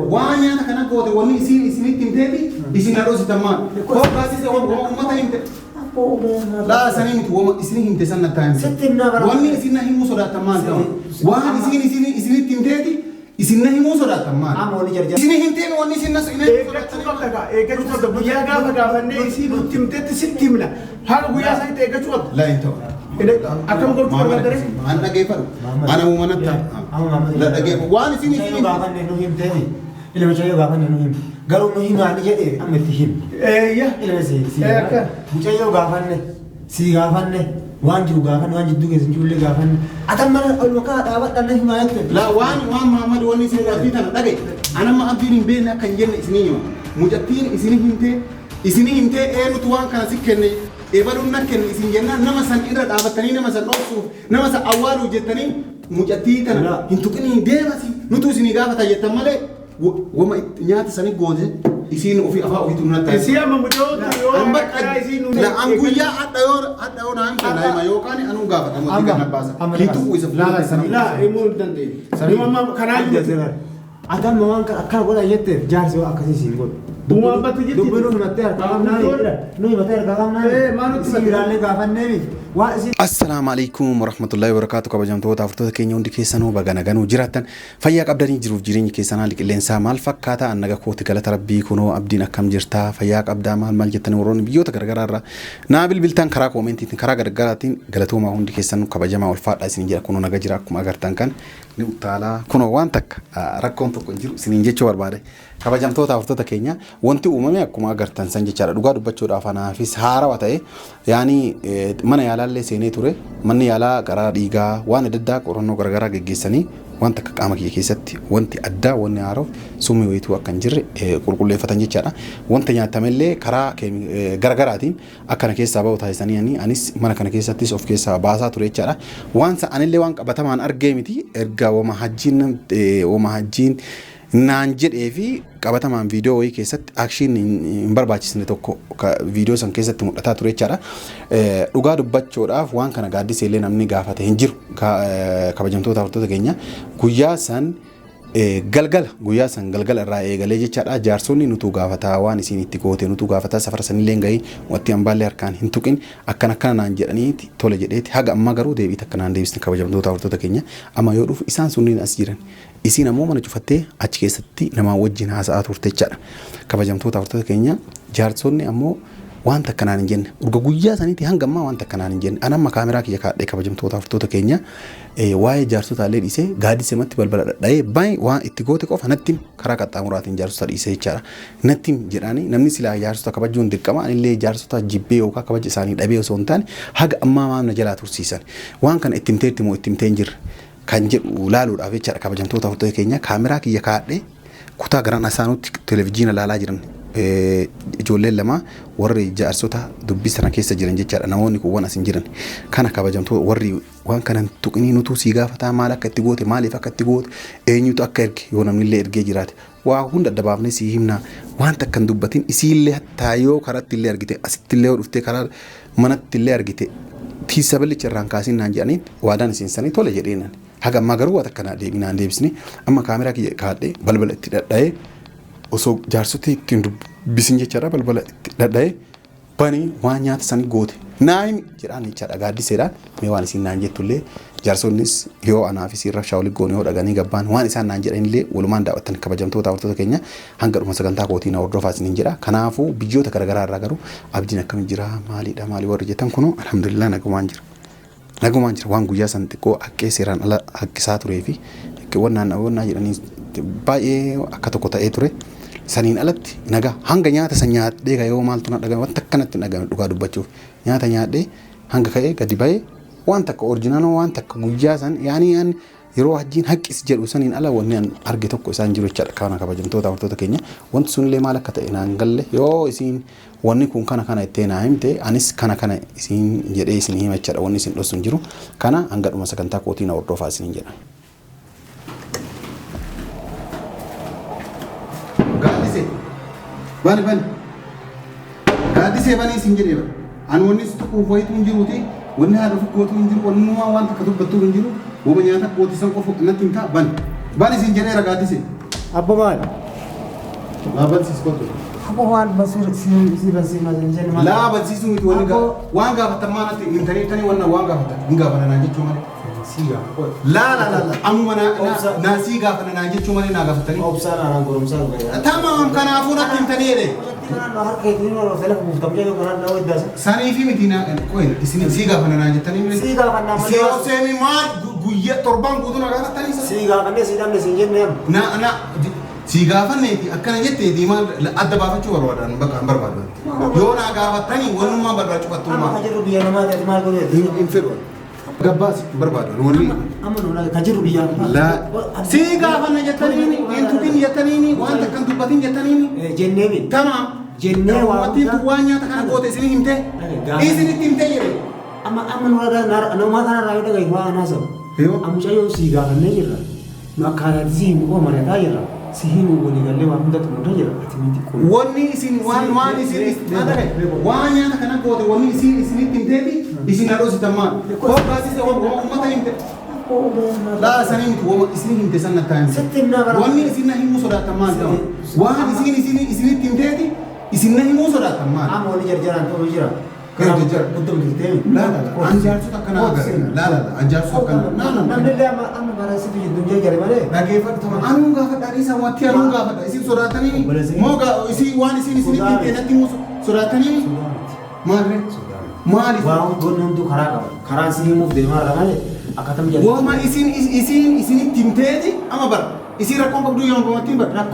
waan nyaata kana goote wanni isinitti himteeti isin adhoositammaan koobaasise uummata himte laa sanii miti wama isini himte san nattaa himte wanni isin na himuu sodaatamaan ta'u waan isinitti himteeti isin na himuu sodaatamaan isini himteen wanni isin na eeggachuu qabda guyyaa gaafa gaafannee isin nutti himteetti sitti himna haala guyyaa isaaniitti eeggachuu qabda laa hin ta'u akkam gochuu barbaadare an dhageeffadhu ana uumanatta la dhageeffadhu waan isin gaafanne nu himteeni ilma chayyoo gaafanne nu himte garuu nu himaani jedhee amma itti him ilma si chayyoo gaafanne si gaafanne waan jiru gaafanne waan jidduu keessan jirullee gaafanne atam mana olmakaa dhaabadhanne himaa jette la waan Muhammad wanni isin gaaffii tana dhage anamma abdiin hin beekne akka hin jenne isinii hima mucattiin isinii himtee eenyutu waan kana si kenne eebaluun na kenne isin jennaan nama san irra dhaabattanii nama san dhoksuuf nama san awwaaluu jettanii mucattii tana hin tuqinii deemasi nutu isinii gaafata jettan malee wama nyaata sanii goote isin ofii afaa ofiitu nuna isi amma mucootu yoo akka isin la an guyyaa adda yoo naan kana ima yookaan anu gaafata mutti kana baasa kitu isa la sani la imuu dande sani mamma kanaa jira adam waan akka godha jette jaarsi akkasii siin godhu Buma batu jitti. Dubbii nu himattee harkaa qabnaa maanutti sibiiraalee gaafanneemi. Assalaamu alaikum warahmatullahi wabarakatuh. Kabajamtoota afurtoota keenya hundi keessanuu baga naganuu jiraattan fayyaa qabdanii jiruuf jireenyi keessanaa qilleensaa maal fakkaata annaga kooti galata rabbii kunoo abdiin akkam jirtaa fayyaa qabdaa maal jettanii warroonni biyyoota garagaraa irraa naa bilbiltaan karaa koomentiitiin karaa gargaraatiin galatoomaa hundi keessanuu kabajamaa ulfaadhaa isin jira kunoo naga jira akkuma agartan kan ni utaalaa kunoo waan takka rakkoon tokko jiru isiniin jechuu barbaade. Kabajamtoota afurtoota keenya wanti uumame akkuma agartan san jechaadha dhugaa dubbachuudhaaf anaafis haarawaa ta'e yaani mana yaalaallee seenee ture manni yaalaa garaa dhiigaa waan adda addaa qorannoo garagaraa geggeessanii wanta akka qaama kiyya keessatti wanti addaa wanni haaroo summii wayituu akka hin jirre qulqulleeffatan jechaadha wanta nyaatamellee karaa garagaraatiin akkana keessaa ba'u taasisanii anis mana kana keessattis of keessaa baasaa ture jechaadha waan anillee waan qabatamaan argee miti erga wama hajjiin naan jedhee fi qabatamaan viidiyoo wayii keessatti akshiin hin barbaachisne tokko viidiyoo san keessatti mul'ataa ture jechaadha. Dhugaa dubbachuudhaaf waan kana gaaddisee illee namni gaafate hin jiru kabajamtoota afurtoota keenya guyyaa san galgala irraa eegalee jechaadha jaarsonni nutu gaafataa waan isin itti goote nutu gaafataa safara sanillee gahii wanti hambaallee harkaan hin tuqin akkana naan jedhaniiti tole jedheeti haga amma garuu deebiit akkanaan deebisne kabajamtoota afurtoota keenya amma yoo dhufu isaan sunniin as jiran isin ammoo mana cufattee achi keessatti namaa wajjin haasa'aa turte jechaadha kabajamtoota afurtoota keenya jaarsonni ammoo waan takkanaan hin jenne urga guyyaa saniiti hanga ammaa waan takkanaan hin jenne anamma kaameraa kiyya kaadhee kabajamtoota afurtoota keenya waa'ee jaarsota illee dhiisee gaaddisee matti balbala dhadha'ee baay'ee waan itti goote qofa natti karaa qaxxaamuraatiin jaarsota dhiisee jechaadha natti jedhaanii namni silaa jaarsota kabajuun dirqama anillee jaarsota jibbee yookaan kabaja isaanii dhabee osoo hin taane haga ammaa maamna jalaa tursiisan waan kana ittimteetti moo ittimtee hin jirre kan jedhu laaluudhaaf jechaadha kabajamtoota afurtoota keenya kaameraa kiyya kaadhee kutaa garaan asaanutti televiziyoona laalaa jiran ijoolleen lama warri jaarsota dubbii sana keessa jiran jechaadha namoonni kuwwan asin jiran kana kabajamtoota warri waan kana tuqinii nutu si gaafataa maal akka itti goote maaliif akka itti goote eenyutu akka erge yoo namnillee ergee jiraate waa hunda adda baafnee si himna waan takka hin dubbatin isiillee hattaa yoo karaatti illee argite asittillee yoo dhuftee karaa manatti illee argite tiisa ballicha irraan kaasin naan jedhaniin waadaan isiinsanii tole jedheenan haga ammaa garuu waa takka deebinaan deebisne amma kaameraa kiyya kaadhee balbala itti dhadha'ee osoo jaarsota ittiin dubbisin jechaadha balbala itti dhadha'ee banii waan nyaata sanii goote naayimi jedhaan jechaadha gaaddiseedhaan mee waan isin naan jettullee jaarsonnis yoo anaaf isin rabshaa olii goone yoo dhaganii gabbaan waan isaan naan jedhanillee walumaan daawwattan kabajamtoota afurtoota keenya hanga dhuma sagantaa kootii na hordofaa isiniin jedha kanaafuu biyyoota garagaraa irraa garuu abdiin akkam jira maaliidha maalii warri jettan kunoo alhamdulillah nagumaan jira waan guyyaa san xiqqoo haqqee seeraan ala haqqisaa turee fi wannaa jedhanii baay'ee akka tokko ta'ee ture saniin alatti nagaa hanga nyaata san nyaadhee ka'ee yoo maaltu na dhagame wanta akkanatti dhagame dhugaa dubbachuuf nyaata nyaadhee hanga ka'ee gadi ba'ee waan takka orjinaanoo waan takka guyyaa san yaani yeroo hajjiin haqqis jedhu saniin ala wanni arge tokko isaan jiru jechaadha kana kabajamtoota afurtoota keenya wanti sunillee maal akka ta'e naan galle yoo isiin wanni kun kana ittee naa himte anis kana isiin jedhee isin hima jechaadha wanni isin dhossu hin jiru kana hanga dhuma sagantaa kootii na hordofaa isiniin jedha. Bani gaadisee banii isin jedhee an wanni tokko wayitu hin jiruuti wanni haadha gootu hin jiru wanni waan takka dubbattuu hin jiru wama nyaata gootisan qofa natti hin ta'a bani Bani sin jenera gaadisee. Abba maal? Laaban sis kotu. Abba maal basir si jenna maal? Laaban sis miti waan gaafatan maanatti intanii wanna waan gaafatan hin gaafatan jechuu malee. Siga. La. Amma na si gaafatan jechuu malee na gaafatanii. Obsaan araan goromsaa dhugaa. Tamam kanaafuu natti himtanii jedhe. Sanii fi miti isin si gaafatan jettanii miti. Si gaafatan Si obseemi maal guyyaa torban guutuu na gaafatanii. Si gaafannee si dhabne si jenne Na si gaafanneeti akkana jetteeti maal adda baafachuu barbaadan bakka hin barbaadan. Yoo na gaafatanii wanummaa barbaachuu fattummaa. Amma kajiru biyya namaa ta'e maal godheeti? Hin fedhu. Gabbaas barbaadan wanni. Amma nuna kajiru biyya. La si gaafanna jettaniini intuutiin jettaniini waan takkan dubbatiin jettaniini. Jennee mi? Tamam. Jennee waan nyaata kana goote isin himte. Isinitti himte jedhe. Amma nama kanarraa yoo dhagaye waa anaasabu. Amucayyoo si gaafannee jirra. Nu akkaataa si himu koo mari'ataa jirra. Si himu walii gallee waan hunda xumurra jirra. Ati miti kun. Wanni isin waan isin waan nyaata kana goote wanni isinitti himteeti isin haroositan maal. Koo baasise uummata himte. La sanii miti isin himte sanna taa'imte. Wanni isin na himuu sodaatan maal ta'u. Waan isinitti himteeti isin na himuu sodaatan maal. Amma wali jarjaraan ta'uu jira. Untuk dite. Anjar suka kena agar. La. Anjar suka kena. Namni amma bara situ dunia jare male. Dhaggeeffatu tama anu gaafa dhadhii samatti anu gaafa dhadhii isin sodaatanii mooga waan isin kennatti immoo sodaatanii maaliif waan goonni hunduu karaa qaba karaan si himuuf deemaa irra malee akkatam jedhu wooma isinitti himteeti ama bara isin rakkoon qabdu yoo gamatti bara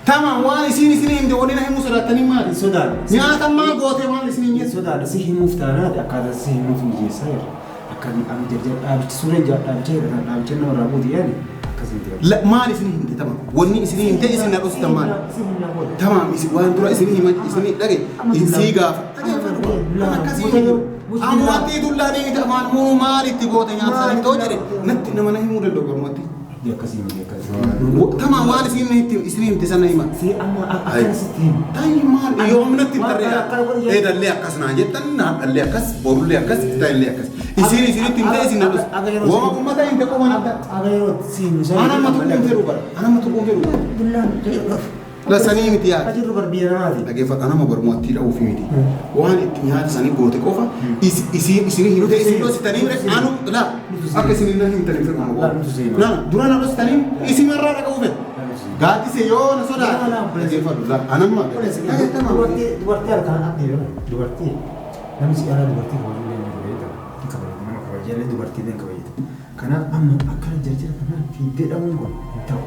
tama waan isin himte wani na himu sodaatanii maali sodaan nyaata maal goote maal isin hin sodaan si himuuf taanaati akkaataa si himuuf mijeessaa jira akka am jarjar dhaabichi suureen dhaabicha jedhan dhaabicha nama irraa buuti yaani لا ما لسني هندي تمام وني سني هندي إسني نروس تمام تمام إسني وين ترى إسني هما إسني لقي إنسيجا أنا كسي أمواتي دولاري تمام مو ماري تقول تاني أصلا توجري نت نما نهي مود اللوجو أمواتي dia kasih تمام ما لسني هندي إسني هندي سنة هما si amma akan sitim تاني ما يوم نت ترى إيه دللي أكاس ناجي تنا دللي أكاس بورلي أكاس دللي أكاس إسني تمتى إسني نروس وما كم متى هندي كم أنا agak si أنا ما تقوم فيروبر أنا ما تقوم فيروبر لا سني متيا kajiru berbeda nanti lagi fat ana mau bermuat tidak ufi miti wan itnya sani gote kofa isi hiru te isi lo sitani anu la aku sini na him tani firma na durana lo sitani isi marra ka ufe gati se yo na soda lagi fat la ana ma duarti akan apa ya duarti namun si ana duarti kalau dia yang berbeda kalau mana kalau jadi duarti yang berbeda karena amma akan jadi karena tidak ada mungkin tahu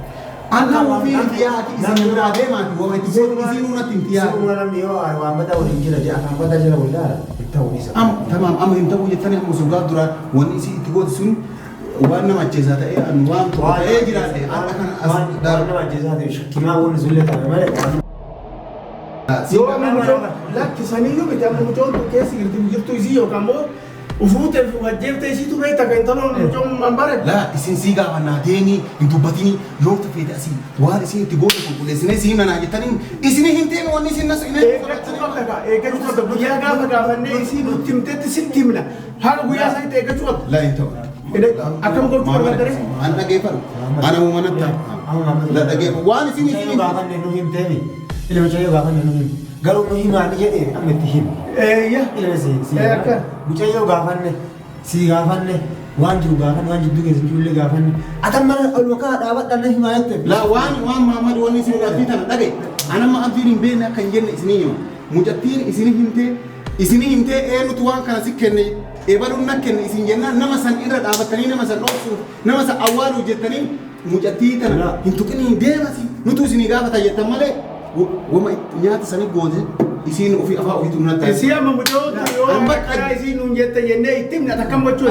Ana wafi intiyati isi nuna dema tuwa isi nuna intiyati. Semua orang dia awam betul orang kira je akan betul je lah tahu ni. Tamam am hinta wujud tani am sudah dura wan isi itu sun wan nama jeza ta an wan to jira de akan dar nama jeza de kima wan zulle ta male. Yo amigo la que saniyo que te amo mucho que es ir tu isi yo kamo ufute wajjirte isitu beekta kan tanoon mucoon mambare la isin siigaa fannaa deemii hin dubbatini yoo tafeete asii waan isin itti goote qulqulleessinee sii manaa jettaniin isinii hin deeme wanni isin nas eeggachuu qabda guyyaa gaafa gaafannee isii nutti himtetti sitti himna haala guyyaa isaanitti eeggachuu qabda la hin ta'u akkam gochuu barbaadare an dhageeffadhu ana uumanatti la dhageeffadhu waan isin gaafanne nu himteemi ilma chayyoo gaafanne nu himte garuu nu himaani jedhee amma itti himu ilma si akka mucayyoo gaafanne si gaafanne waan jiru gaafanne waan jidduu keessa ijoollee gaafanne atan mana olma kaa dhaabadhanna himaa jette la waan Muhammad waan isin gaaffii tana dhage anamma abdiin hin beekne akka hin jenne isinii hima mucattiin isinii himtee eenyutu waan kana si kenne eebaluun na kenne isin jennaan nama san irra dhaabattanii nama san dhoofsuuf nama san awwaaluuf jettanii mucattii tana hin tuqinii deemasi nutu isinii gaafata jettan malee wama nyaata sanii goote isin ofii afaa ofiitu nuna taa'e. Isi amma mucoo yoo akkana isin nuun jette jennee itti himna akkam gochuu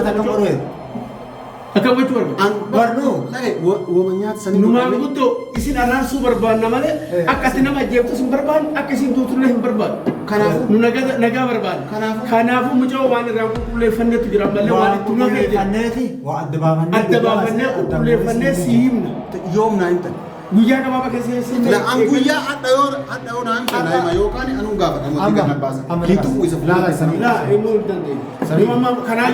barnoo wama nyaata sanii numaan guddoo isin araarsuu barbaanna malee akka ati nama ajjeeftu sin barbaanne akka isin duuturre hin barbaanne. Kanaafuu nu nagaa barbaanne. Kanaafuu mucoo waan irraa qulqulleeffannetu jira malee waan itti himnee waa adda baafannee qulqulleeffannee si himna. yoom naa himtan. Guyyaa gabaabaa keessa La an guyyaa adda yoo naa himtan daa'ima yookaan anuu gaafata mootii gana baasa. Hiitu isa fuula sanii. La eenyu hin dandeenye. Kanaan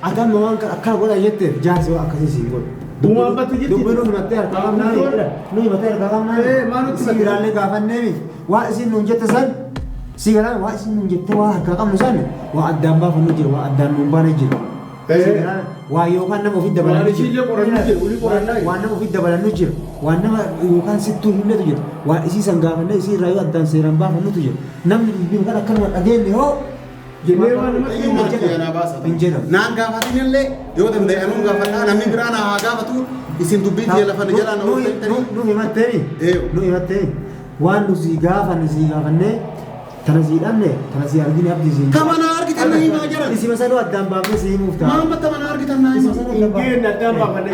Adam waan akkana godha jette jaarsi waan akkasii siin godhu Uumaan batte jirti. Dubbii nuyi mattee harkaa qabnaa nuyi mattee harkaa qabnaa maanutti si biraallee gaafannee waa isin nuun jette san si galaan waa isin nuun jette waa harkaa qabnu san waa addaan baafannu jira waa addaan nuun baane jira. Waa yookaan nama ofitti dabalannu jira. Waan nama ofitti dabalannu jira. Waan nama yookaan sittuu himnetu jira. Waa isiisan gaafannee isii irraa yoo addaan seeraan baafannutu jira. Namni dubbiin kan akkanuma dhageenye hoo jennee waan namatti hin jedhamu. Naan gaafatin illee yoo danda'e anuun gaafadhaa namni biraan haa gaafatu isin dubbii kiyya lafa jala na ooltanii. Nu himattee waan nu sii gaafannee tana sii dhabne tana sii argine abdii sii. Kama na argitan na himaa jiran. Isi masaluu addaan baafnee sii himuuf ta'a. Maamma tama na argitan na himaa. Ingeen addaan baafanne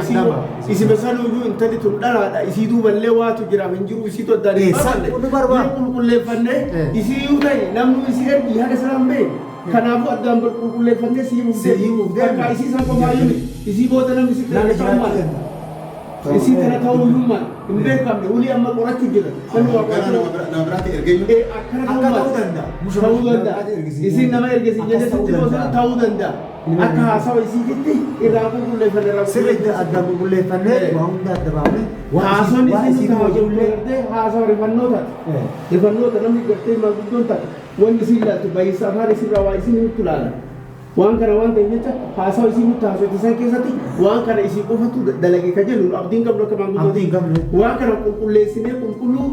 isi masaluu iyyuu intalli tun dhalaadha isii duuballee waatu jiraaf hin jiru isiitu addaan hin baafanne. Qulqulleeffannee isii iyyuu ta'e namni isii ergi haga saraan bee. Kanaafuu addaan qulqulleeffannee sii himuuf deema. Isii san qofaayyuu isii booda namni si ta'e isii kana ta'uu hiyyummaan hin beekamne ulii amma qorachuu jira. Nama biraatti ergeenyu. Akka ta'uu danda'a. Ta'uu danda'a. Isiin nama ergesi jedhesitti booda ta'uu danda'a. Akka haasawa isiititti irraa qulqulleeffannee sirriitti addaan qulqulleeffannee waa hunda adda baafnee haasawni isiin taa'ee haasawa rifannoota. Rifannoota namni gartee maanguddoon ta'a. Wanni isiin laattu baay'isa afaan isirraa waa isiin nutti ilaala. Waan kana waan ta'eef jecha haasawa isiin nutti haasawsiisan keessatti waan kana isii qofatu dalagee ka jennu abdiin qabnu akka maanguddooti. Waan kana qulqulleessinee qulqulluu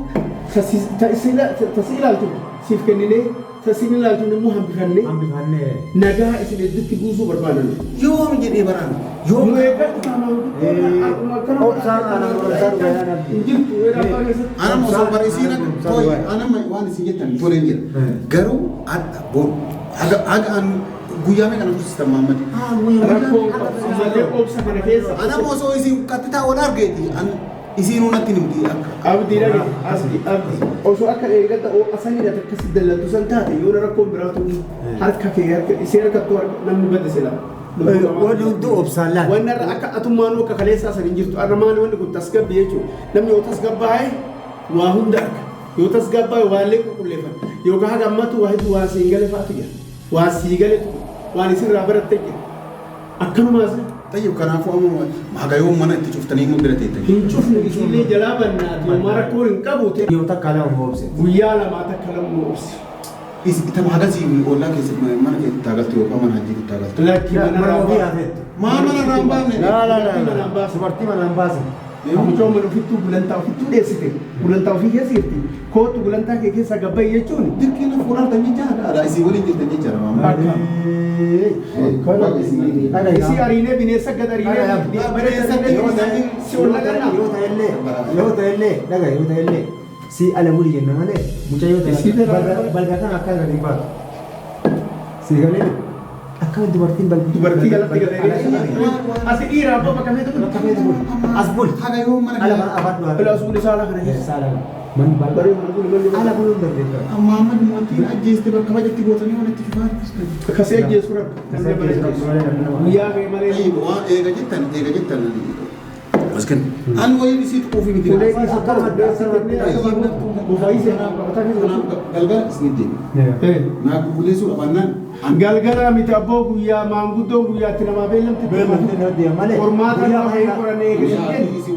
tasii ilaaltu siif kenninee tasii ilaaltu immoo hambifannee nagaa isin hedduutti buusuu barbaadan. Yoom jedhee baraan. Yoom eeggatu Anam osoo barisiin akka tooyi anam waan isin jettan tolee jira. Garuu adda boru haga an guyyaa meeqa nama sistan Muhammad. Rakkoon malee obsa kana keessa. Anam osoo isin kattitaa wal argeeti isin hunatti nimti akka. Abdii abdii osoo akka eeggata asanii akkasi dallantu san taate yoo rakkoon biraatu harka kee harka isee harkattu namni badde sila. Wanni hunduu obsaan laata. Wanni irra akka atummaanuu akka kaleessaa san hin jirtu. Arramaani wanni kun tasgabbii jechuudha. Namni yoo tasgabbaa'e waa hunda arga. Yoo tasgabbaa'e waallee qulqulleeffata. Yookaan haga ammatu waa hedduu waan siin gale fa'aatu jira. Waan sii galetu waan isinirraa baratte jira. Akkanumaas. Tayyib kanaafuu amma hagayoo mana itti cuftanii immoo bira teettanii. Hin cufne isinillee jalaa bannaati. Yooma rakkoon hin qabu. Yoo takka lama obse. Guyyaa lamaa takka lama obse. Itama hagasii ollaa keessatti mana keessatti taagaltu yookaan mana hajjiitti taagaltu. Lakki mana ofii hafeetti. Mana irraan baafne. Dubartii mana hin baasan. Mucoo mana ofittuu gulantaa ofittuu dheessite. Gulantaa ofii keessa jirti. Kootu gulantaa kee keessa gabbayyi jechuun. Dirqiina fuudhartan jechaadha. Isii waliin jirtan jechaadha. Isii ariinee bineensa gad ariinee yoo ta'ellee dhaga yoo ta'ellee si ala buli jenna malee mucaa yoo ta'e balga kan akka gadi baatu si galee akka dubartiin dubartii galatti galee asi dhiiraa abbaa bakka feetu as bul Haga yoo mana ala mana afaan du'a bila suuli saala kana keessa saala man balbaree ala buluun dandeetta amma Muhammad mootiin ajjeeste bakka bajatti gootanii waan itti fufaan. akkasii ajjeesu guyyaa kee malee Waan eega jettan Maskan an wayi isi kofi miti galgala isnidde na kulesu abannan galgala miti abboo guyyaa maanguddoo guyyaatti namaa beellamte malee hormaata nama hin qorannee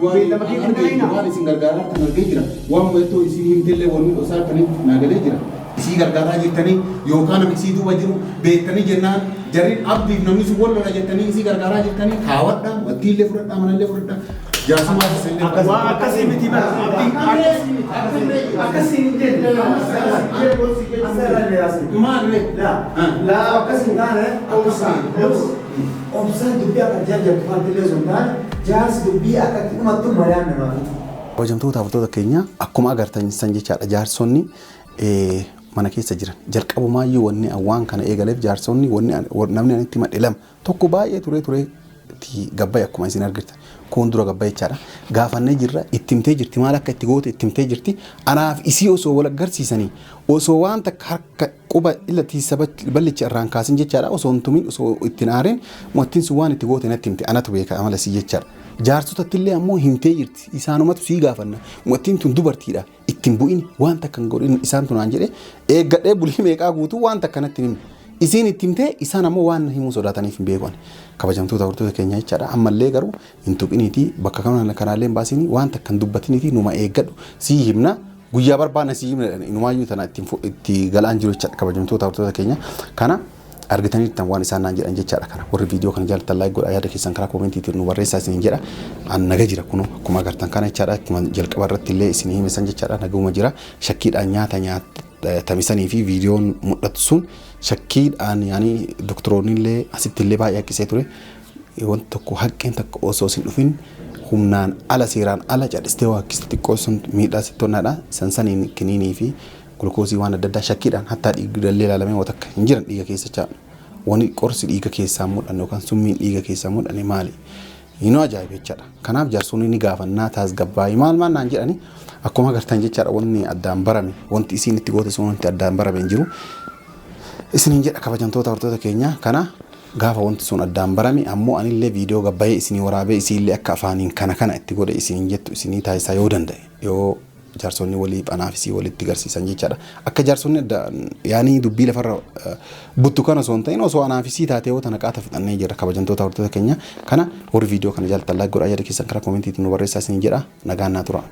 beellama keessa waan isin gargaaraa kan argee jira waan wayittoo isin himtellee wanni osaa kaniif naagalee jira isii gargaaraa jettanii yookaan namni isii duuba jiru beektanii jennaan jarriin abdiif namni sun wallola jettanii isii gargaaraa jettanii kaawwadhaa wattiillee fudhadhaa manallee fudhadhaa jaasumaa isinillee waa akkasii miti akkasii maallee laa akkasii taane obsaan dubbii akka jajjabdu fantilee sun taane jaarsi dubbii akka dhumattu mari'aan namaaf. Hojjamtoota hawwattoota keenya akkuma agartan san jechaadha jaarsonni mana keessa jiran jalqabumaayyuu wanni waan kana eegaleef jaarsonni namni itti madhe lama tokko baay'ee ture gabbay akkuma isin argitan kun dura gabbay jechaadha gaafannee jirra ittimtee jirti maal akka itti goote ittimtee jirti anaaf isii osoo wal agarsiisanii osoo waan takka harka quba illati sabatti ballicha irraan kaasin jechaadha osoo huntumin osoo ittiin aareen mootiin sun waan itti goote natti himte anatu beeka amala sii jechaadha jaarsotatti illee ammoo himtee jirti isaanumatu sii gaafanna mootiin tun dubartiidha ittiin bu'in waan takka godhin isaan tunaan jedhe eeggadhee bulii meeqaa guutuu waan takka natti himne isiin itti himtee isaan ammoo waan himuu sodaataniif hin beekan kabajamtoota hordoftoota keenya jechaadha ammallee garuu hin tuqiniiti bakka kanaallee hin baasini waan takka hin dubbatiniiti numa eeggadhu sii himna guyyaa barbaadna sii himna inumaayyuu tana itti galaan jiru jechaadha kabajamtoota hordoftoota keenya kana argitaniitti waan isaan naan jedhan jechaadha kana warri viidiyoo kana jaalatan laayik godhaa yaada keessan karaa koomentiitiin nu barreessaa isiniin jedha an naga jira kun akkuma agartan kana jechaadha akkuma jalqaba irratti illee isinii himesan jechaadha naguma jira shakkiidhaan nyaata tamisanii fi viidiyoon mul'atu sun shakkiidhaan yaani doktoroonni illee asitti illee baay'ee haqqisee ture wanti tokko haqqeen takka osoo isin dhufin humnaan ala seeraan ala cadhistee waa haqqiste xiqqoo sun miidhaa sittonnaadha sansaniin kiniinii fi gulukoosii waan adda addaa shakkiidhaan hattaa dhiigdallee ilaalamee waan takka hin jiran dhiiga keessa wani qorsi dhiiga keessaa mul'anne yookaan summiin dhiiga keessaa mul'anne maali inoo ajaa'iba jechaadha kanaaf jaarsoonni ni gaafannaa tasgabbaa'ii maal naan jedhani akkuma agartan jechaadha wanni addaan barame wanti isiin itti goote sun wanti addaan barame hin jiru isiniin jedha kabajamtoota hordoftoota keenya kana gaafa wanti sun addaan barame ammoo anillee viidiyoo gabbayee isinii waraabee isiillee akka afaaniin kana itti godhe isiniin jettu isinii taasisaa yoo danda'e yoo jaarsonni walii anaafisii walitti garsiisan jechaadha akka jaarsonni yaani dubbii lafarra buttu kana osoo hin ta'in osoo anaafisii taatee yoo tana qaata fixannee jira kabajamtoota hordoftoota keenya kana warri viidiyoo kana jaalatan laayik godhaa yaada keessan karaa koomentiitiin nu barreessaa isiniin jedha nagaan naa tura.